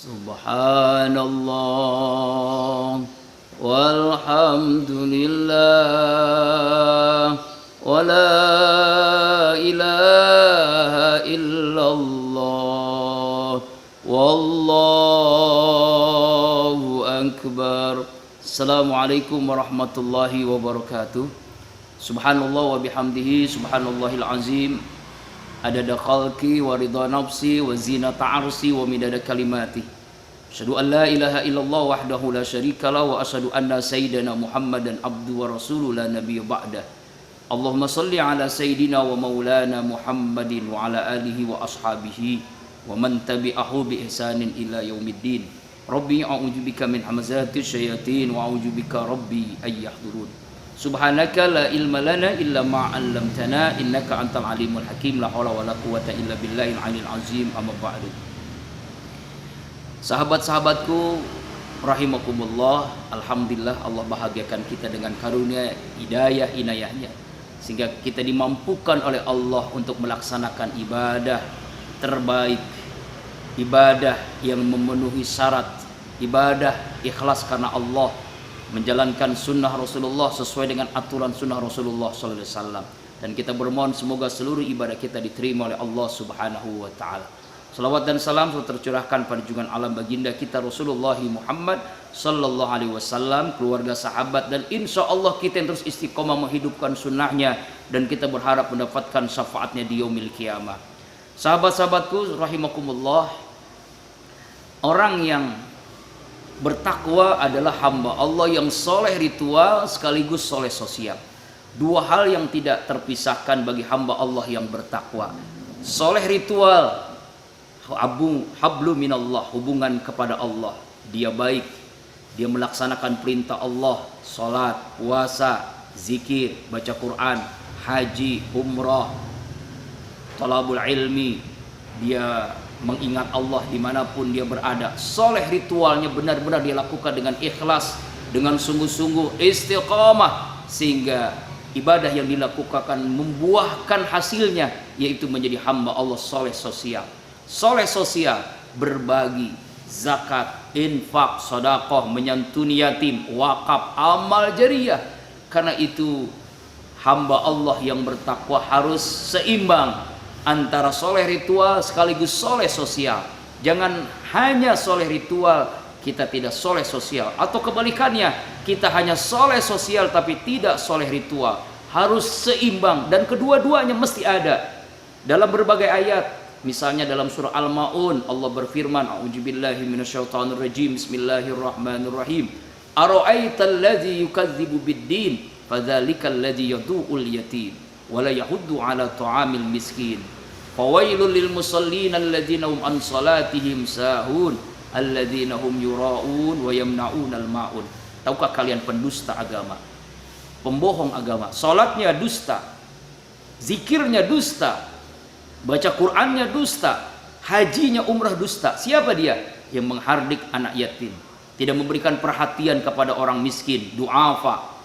Subhanallah walhamdulillah wa la ilaha illallah wallahu akbar. Assalamualaikum warahmatullahi wabarakatuh. Subhanallah wa bihamdihi subhanallahil azim adada khalqi wa ridha nafsi wa zinata arsi wa midada kalimati. Asyhadu an la ilaha illallah wahdahu la syarika lahu wa asyhadu anna sayyidana Muhammadan abdu wa rasuluhu la nabiyya ba'da. Allahumma shalli ala sayyidina wa maulana Muhammadin wa ala alihi wa ashabihi wa man tabi'ahu bi ihsanin ila yaumiddin. Rabbi a'udzubika min hamazati syayatin wa a'udzubika rabbi ay yahdurun. Subhanaka la ilma lana illa ma 'allamtana innaka antal alimul hakim. La haula wala quwata illa billahil aliyil azim. Amma ba'du. Sahabat-sahabatku rahimakumullah, alhamdulillah Allah bahagiakan kita dengan karunia hidayah inayahnya sehingga kita dimampukan oleh Allah untuk melaksanakan ibadah terbaik, ibadah yang memenuhi syarat, ibadah ikhlas karena Allah, menjalankan sunnah Rasulullah sesuai dengan aturan sunnah Rasulullah sallallahu alaihi wasallam. Dan kita bermohon semoga seluruh ibadah kita diterima oleh Allah Subhanahu wa taala. Salawat dan salam tercurahkan pada junjungan alam baginda kita Rasulullah Muhammad sallallahu alaihi wasallam, keluarga, sahabat, dan insya Allah kita yang terus istiqomah menghidupkan sunnahnya dan kita berharap mendapatkan syafaatnya di yaumil qiyamah. Sahabat-sahabatku rahimakumullah, orang yang bertakwa adalah hamba Allah yang soleh ritual sekaligus soleh sosial. Dua hal yang tidak terpisahkan bagi hamba Allah yang bertakwa. Soleh ritual, hablu minallah, hubungan kepada Allah. Dia baik, dia melaksanakan perintah Allah, salat, puasa, zikir, baca Quran, haji, umrah, talabul ilmi. Dia mengingat Allah dimanapun dia berada. Soleh ritualnya benar-benar dia lakukan dengan ikhlas, dengan sungguh-sungguh, istiqamah, sehingga ibadah yang dilakukan membuahkan hasilnya, yaitu menjadi hamba Allah soleh sosial. Soleh sosial, berbagi, zakat, infak, sedekah, menyantuni yatim, wakaf, amal jariah. Karena itu hamba Allah yang bertakwa harus seimbang antara soleh ritual sekaligus soleh sosial. Jangan hanya soleh ritual kita tidak soleh sosial, atau kebalikannya kita hanya soleh sosial tapi tidak soleh ritual. Harus seimbang dan kedua-duanya mesti ada dalam berbagai ayat. Misalnya dalam surah Al-Maun Allah berfirman, a'udzubillahi minasyaitonir rajim, bismillahirrahmanirrahim, ara'aital ladzi yukadzibu biddin fadzalikal ladzi yadu'ul yatim wa la yahuddu 'ala ta'amil miskin fawailul lil musallin alladzina hum an salatihim sahun alladzina hum yura'un wa yamna'unal ma'un. Tahukah kalian pendusta agama, pembohong agama, salatnya dusta, zikirnya dusta, baca Qur'annya dusta, hajinya umrah dusta. Siapa dia? Yang menghardik anak yatim, tidak memberikan perhatian kepada orang miskin, du'afa.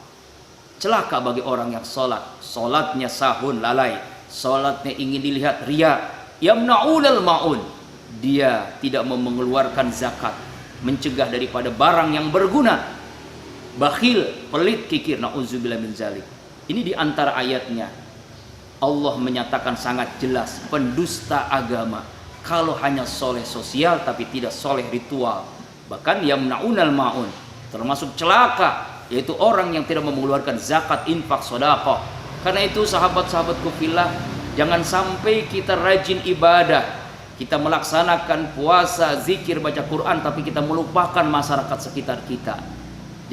Celaka bagi orang yang salat, salatnya sahun, lalai, salatnya ingin dilihat riya, yamna'unal ma'un. Dia tidak mau mengeluarkan zakat, mencegah daripada barang yang berguna, bakhil, pelit, kikir, na'udzubillah min zalik. Ini di antara ayatnya Allah menyatakan sangat jelas, pendusta agama kalau hanya soleh sosial tapi tidak soleh ritual, bahkan yamna'unal ma'un, termasuk celaka, yaitu orang yang tidak mengeluarkan zakat, infak, sedekah. Karena itu sahabat-sahabatku fillah, jangan sampai kita rajin ibadah, kita melaksanakan puasa, zikir, baca Quran, tapi kita melupakan masyarakat sekitar kita.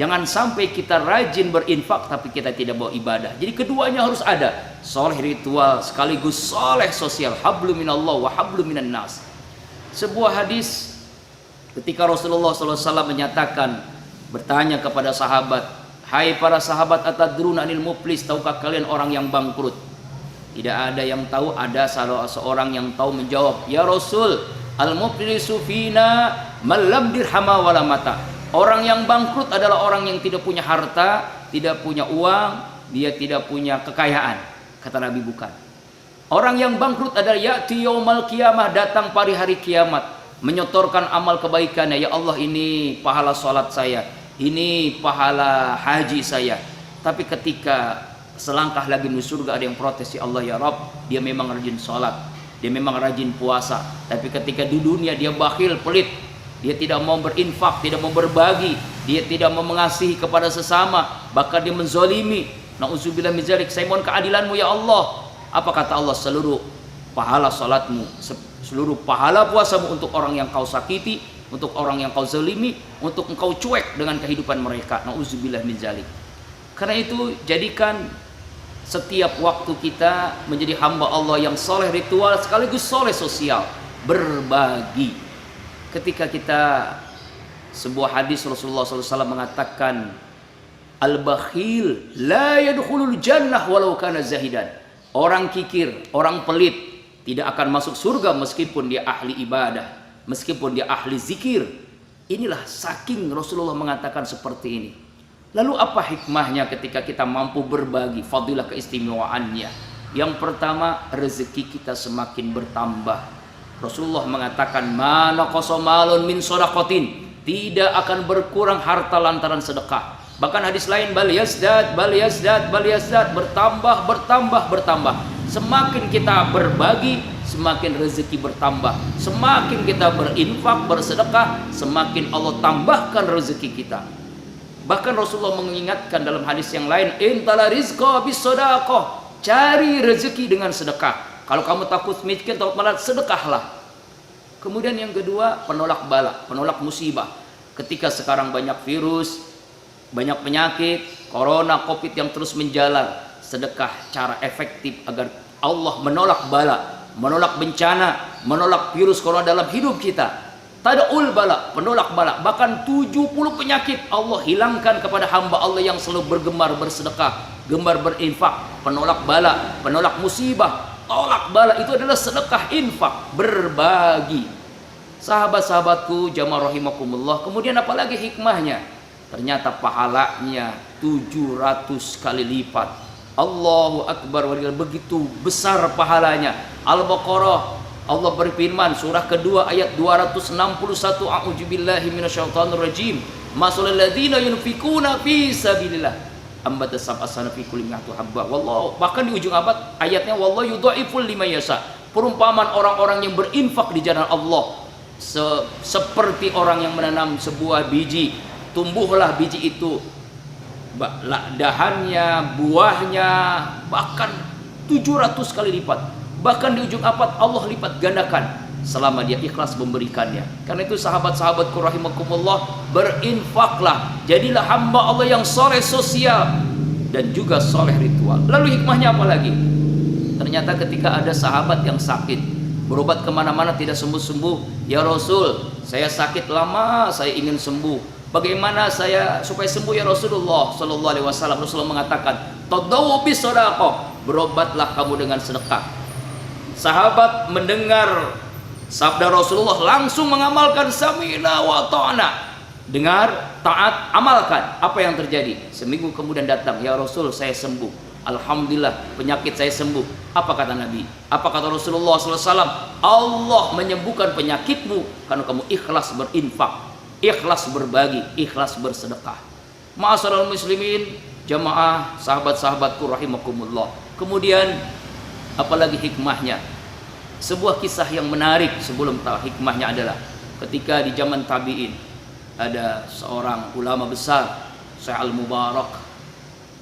Jangan sampai kita rajin berinfak tapi kita tidak bawa ibadah. Jadi keduanya harus ada, soleh ritual sekaligus soleh sosial. Hablu minallah wa hablu minan nas. Sebuah hadis ketika Rasulullah SAW menyatakan, bertanya kepada sahabat, hai para sahabat, atadruna anil muflis, tahukah kalian orang yang bangkrut? Tidak ada yang tahu. Ada salah seorang yang tahu menjawab, ya Rasul, al muflisu fina man lam dirhama wala mata. Orang yang bangkrut adalah orang yang tidak punya harta, tidak punya uang, dia tidak punya kekayaan. Kata Nabi, bukan. Orang yang bangkrut adalah ya'ti yaumal qiyamah, datang pada hari kiamat. menyotorkan amal kebaikannya. Ya Allah, ini pahala sholat saya, ini pahala haji saya. Tapi ketika selangkah lagi menuju surga ada yang protes, ya Allah ya Rabb, dia memang rajin sholat, dia memang rajin puasa, tapi ketika di dunia dia bakhil, pelit, dia tidak mau berinfak, tidak mau berbagi, dia tidak mau mengasihi kepada sesama, bahkan dia menzolimi. Na'udzubillah min dzalik. Saya mohon keadilanmu ya Allah. Apa kata Allah? Seluruh pahala salatmu, seluruh pahala puasamu untuk orang yang kau sakiti, untuk orang yang kau zalimi, untuk engkau cuek dengan kehidupan mereka. Na'udzubillah min dzalik. Karena itu jadikan setiap waktu kita menjadi hamba Allah yang soleh ritual sekaligus soleh sosial, berbagi. Ketika kita, sebuah hadis Rasulullah SAW mengatakan, al-bakhil la yadkhulul jannah walau kana zahidan. Orang kikir, orang pelit tidak akan masuk surga meskipun dia ahli ibadah, meskipun dia ahli zikir. Inilah saking Rasulullah mengatakan seperti ini. Lalu apa hikmahnya ketika kita mampu berbagi, fadilah keistimewaannya? Yang pertama, rezeki kita semakin bertambah. Rasulullah mengatakan, mana qasamalun min shadaqatin, tidak akan berkurang harta lantaran sedekah. Bahkan hadis lain, bal yazdad, bertambah. Semakin kita berbagi, semakin rezeki bertambah. Semakin kita berinfak, bersedekah, semakin Allah tambahkan rezeki kita. Bahkan Rasulullah mengingatkan dalam hadis yang lain, intala rizqa bis shadaqah, cari rezeki dengan sedekah. Kalau kamu takut miskin, takut malat, sedekahlah. Kemudian yang kedua, penolak bala, penolak musibah. Ketika sekarang banyak virus, banyak penyakit, corona, covid yang terus menjalar, sedekah cara efektif agar Allah menolak bala, menolak bencana, menolak virus corona dalam hidup kita. Tada'ul bala, penolak bala. Bahkan 70 penyakit Allah hilangkan kepada hamba Allah yang selalu bergemar bersedekah, gemar berinfak. Penolak bala, penolak musibah, tolak bala, itu adalah sedekah, infak, berbagi. Sahabat-sahabatku jamaah rahimakumullah. Kemudian apalagi hikmahnya? Ternyata pahalanya 700 kali lipat. Allahu Akbar, begitu besar pahalanya. Al-Baqarah, Allah berfirman, surah kedua ayat 261, a'udzubillahi minasyaitonirrajim, masalul ladzina yunfikuna fi sabilillah ambata sab'asana fi kulli mi'atu habba. Wallahu, bahkan di ujung ayatnya, wallahu yudhaiful liman yasha. Perumpamaan orang-orang yang berinfak di jalan Allah seperti orang yang menanam sebuah biji, tumbuhlah biji itu, dahannya, buahnya, bahkan 700 kali lipat. Bahkan di ujung Allah lipat gandakan selama dia ikhlas memberikannya. Karena itu sahabat-sahabatku rahimakumullah, berinfaklah, jadilah hamba Allah yang soleh sosial dan juga soleh ritual. Lalu hikmahnya apa lagi? Ternyata ketika ada sahabat yang sakit, berobat kemana-mana tidak sembuh-sembuh, ya Rasul, saya sakit lama, saya ingin sembuh. Bagaimana saya supaya sembuh ya Rasulullah Sallallahu Alaihi Wasallam? Rasulullah mengatakan, tadawu bis shadaqah, berobatlah kamu dengan sedekah. Sahabat mendengar sabda Rasulullah langsung mengamalkan, sami'na wa ta'na. Dengar, taat, amalkan. Apa yang terjadi? Seminggu kemudian datang, ya Rasul, saya sembuh, alhamdulillah, penyakit saya sembuh. Apa kata Nabi? Apa kata Rasulullah SAW? Allah menyembuhkan penyakitmu karena kamu ikhlas berinfak, ikhlas berbagi, ikhlas bersedekah. Ma'asyiral muslimin, jamaah, sahabat-sahabatku rahimakumullah. Kemudian apalagi hikmahnya? Sebuah kisah yang menarik sebelum hikmahnya adalah ketika di zaman tabi'in ada seorang ulama besar, Syekh Al-Mubarak,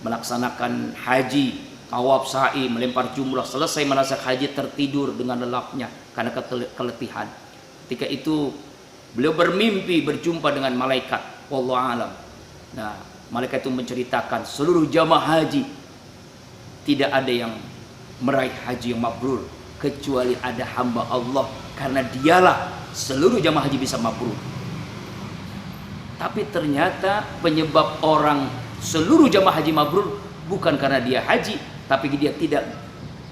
melaksanakan haji, tawaf sa'i, melempar jumrah. Selesai manasik haji tertidur dengan lelapnya karena keletihan. Ketika itu beliau bermimpi berjumpa dengan malaikat, wallahu alam. Nah, malaikat itu menceritakan seluruh jamaah haji tidak ada yang meraih haji yang mabrur kecuali ada hamba Allah, karena dialah seluruh jamaah haji bisa mabrur. Tapi ternyata penyebab orang seluruh jamaah haji mabrur bukan karena dia haji, tapi dia tidak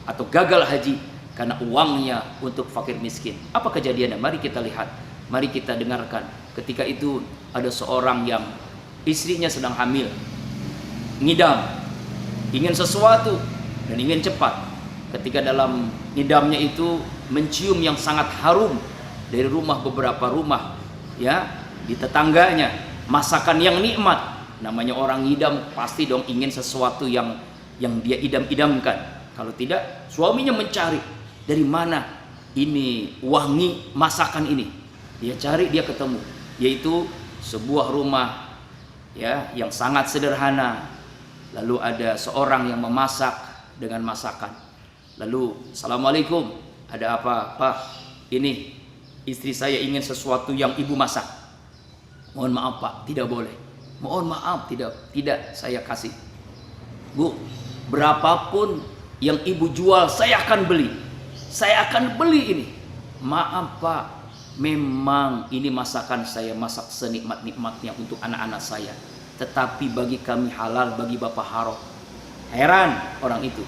atau gagal haji karena uangnya untuk fakir miskin. Apa kejadiannya? Mari kita lihat, mari kita dengarkan. Ketika itu ada seorang yang istrinya sedang hamil, ngidam, ingin sesuatu dan ingin cepat. Ketika dalam ngidamnya itu mencium yang sangat harum, dari rumah beberapa rumah, ya, di tetangganya, masakan yang nikmat. Namanya orang ngidam pasti dong ingin sesuatu yang dia idam-idamkan. Kalau tidak, suaminya mencari dari mana ini wangi masakan ini. Dia cari, dia ketemu, yaitu sebuah rumah, ya, yang sangat sederhana. Lalu ada seorang yang memasak dengan masakan. Lalu, assalamualaikum, ada apa, Pak? Ini istri saya ingin sesuatu yang ibu masak. Mohon maaf Pak, tidak boleh. Mohon maaf, tidak saya kasih. Bu, berapapun yang ibu jual saya akan beli. Saya akan beli ini. Maaf Pak, memang ini masakan saya, masak senikmat-nikmatnya untuk anak-anak saya. Tetapi bagi kami halal, bagi Bapak haram. Heran orang itu.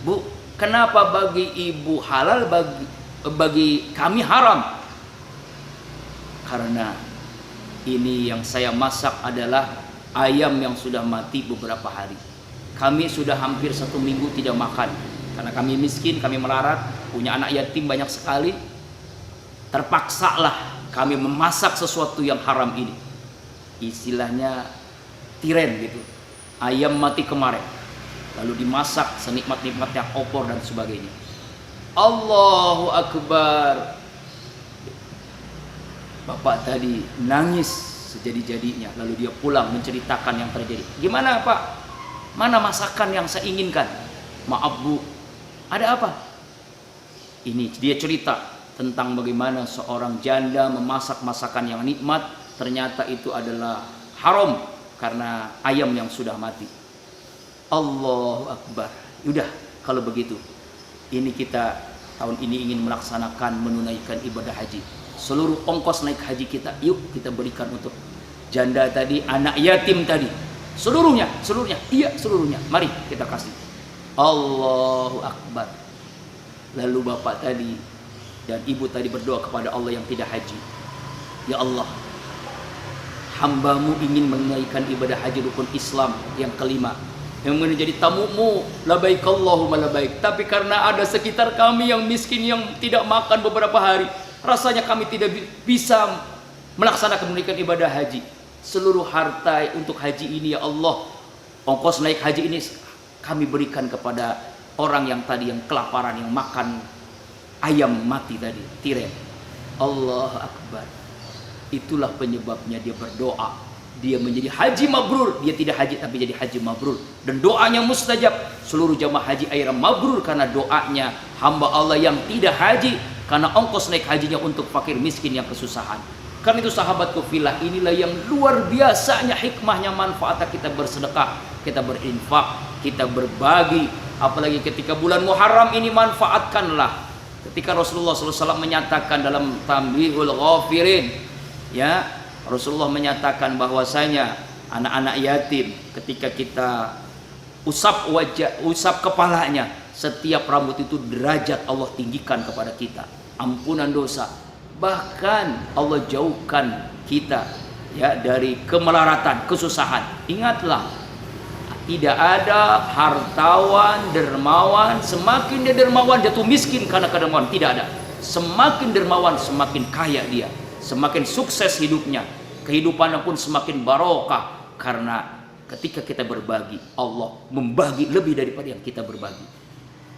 Bu, kenapa bagi ibu halal, bagi kami haram? Karena ini yang saya masak adalah ayam yang sudah mati beberapa hari. Kami sudah hampir 1 minggu tidak makan. Karena kami miskin, kami melarat, punya anak yatim banyak sekali. Terpaksalah kami memasak sesuatu yang haram ini. Istilahnya tiren gitu. Ayam mati kemarin, lalu dimasak senikmat-nikmatnya, opor dan sebagainya. Allahu Akbar. Bapak tadi nangis sejadi-jadinya. Lalu dia pulang menceritakan yang terjadi. Gimana Pak? Mana masakan yang saya inginkan? Maaf Bu, ada apa? Ini dia cerita tentang bagaimana seorang janda memasak masakan yang nikmat. Ternyata itu adalah haram karena ayam yang sudah mati. Allahu Akbar. Udah, kalau begitu, ini kita tahun ini ingin melaksanakan menunaikan ibadah haji. Seluruh ongkos naik haji kita, yuk kita berikan untuk janda tadi, anak yatim tadi. Seluruhnya, iya seluruhnya. Mari kita kasih. Allahu Akbar. Lalu bapak tadi dan ibu tadi berdoa kepada Allah yang tidak haji. Ya Allah, hamba-Mu ingin menunaikan ibadah haji rukun Islam yang kelima, yang menjadi tamu-Mu, labaik Allahumma labaik. Tapi karena ada sekitar kami yang miskin, yang tidak makan beberapa hari, rasanya kami tidak bisa melaksanakan menunaikan ibadah haji. Seluruh harta untuk haji ini ya Allah, ongkos naik haji ini kami berikan kepada orang yang tadi yang kelaparan, yang makan ayam mati tadi, tiren. Allah Akbar. Itulah penyebabnya dia berdoa. Dia menjadi haji mabrur. Dia tidak haji tapi jadi haji mabrur. Dan doanya mustajab. Seluruh jamaah haji akhirnya mabrur karena doanya hamba Allah yang tidak haji. Karena ongkos naik hajinya untuk fakir miskin yang kesusahan. Karena itu sahabatku fillah, inilah yang luar biasanya hikmahnya, manfaatnya kita bersedekah, kita berinfak, kita berbagi. Apalagi ketika bulan Muharram ini, manfaatkanlah. Ketika Rasulullah SAW menyatakan dalam Tambihul Ghafirin, ya, Rasulullah menyatakan bahwasanya anak-anak yatim ketika kita usap kepalanya, setiap rambut itu derajat Allah tinggikan kepada kita, ampunan dosa. Bahkan Allah jauhkan kita ya dari kemelaratan, kesusahan. Ingatlah, tidak ada hartawan dermawan semakin dia dermawan jatuh miskin karena kedermawan, tidak ada. Semakin dermawan semakin kaya dia, semakin sukses hidupnya, kehidupannya pun semakin barokah. Karena ketika kita berbagi, Allah membagi lebih daripada yang kita berbagi.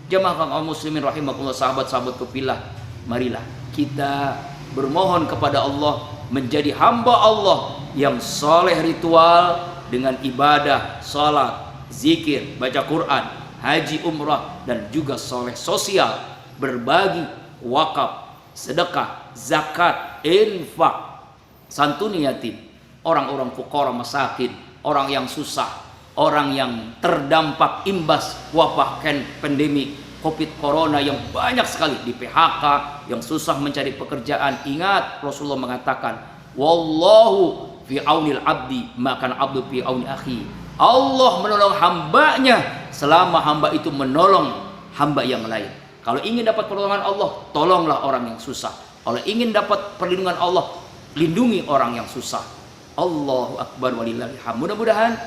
Jamaah kaum muslimin rahimakumullah, sahabat-sahabatku fillah, marilah kita bermohon kepada Allah menjadi hamba Allah yang soleh ritual dengan ibadah, salat, zikir, baca Quran, haji, umrah, dan juga soleh sosial, berbagi, wakaf, sedekah, zakat, infak, santuni yatim, orang-orang fuqara masakin, orang yang susah, orang yang terdampak imbas wabah pandemi Covid Corona yang banyak sekali, di PHK, yang susah mencari pekerjaan. Ingat, Rasulullah mengatakan, wallahu fi aunil abdi maka abdu fi auni akhi. Allah menolong hambanya selama hamba itu menolong hamba yang lain. Kalau ingin dapat pertolongan Allah, tolonglah orang yang susah. Kalau ingin dapat perlindungan Allah, lindungi orang yang susah. Allahu Akbar walillahil hamd. Mudah-mudahan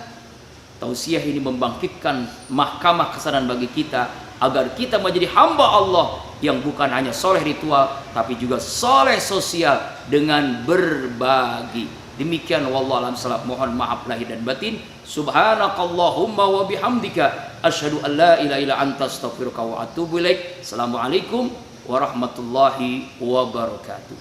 tausiah ini membangkitkan mahkamah kesadaran bagi kita agar kita menjadi hamba Allah yang bukan hanya soleh ritual tapi juga soleh sosial dengan berbagi. Demikian wallahu a'lam bishawab. Mohon maaf lahir dan batin. Subhanakallahumma wa bihamdika asyhadu an la ilaha illa anta astaghfiruka wa atubu ilaik. Assalamualaikum warahmatullahi wabarakatuh.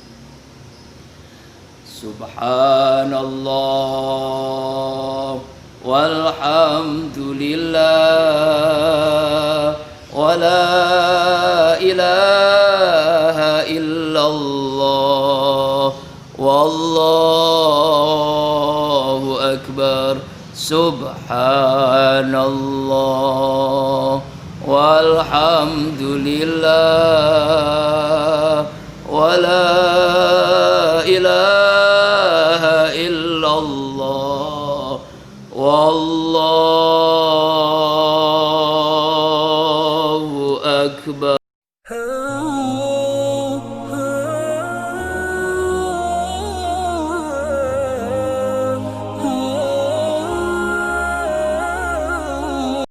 Subhanallah walhamdulillah wa la ilaha illallah wallahu akbar. Subhanallah walhamdulillah wa la ilaha illallah wallahu akbar.